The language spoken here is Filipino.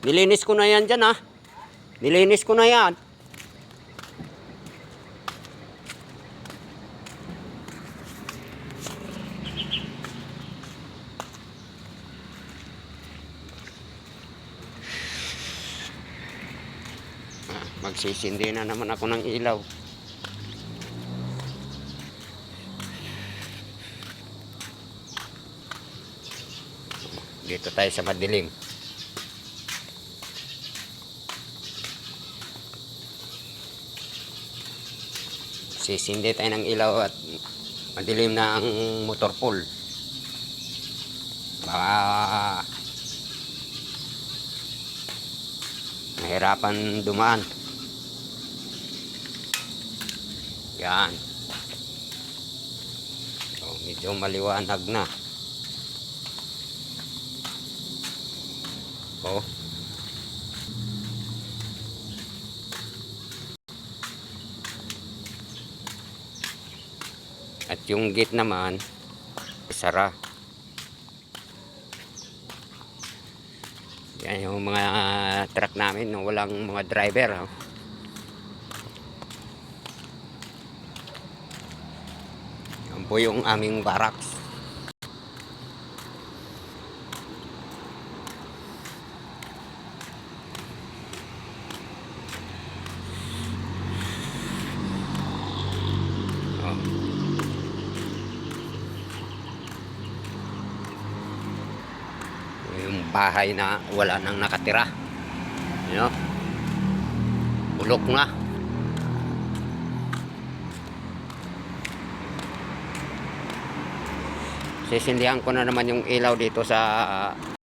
Nilinis ko na yan dyan ha. Nilinis ko na yan. Magsisindi na naman ako ng ilaw. Dito tayo sa madilim. Sisindi tayo ng ilaw at madilim na ang motor pool. Baka mahirapan dumaan. Yan. So, medyo maliwanag na. Oh. At yung gate naman, sara. Yan yung mga truck namin, no? Walang mga driver. Oh. Yan po yung aming barracks. Yung bahay na wala nang nakatira, you know? Bulok na. Sisindihan ko na naman yung ilaw dito sa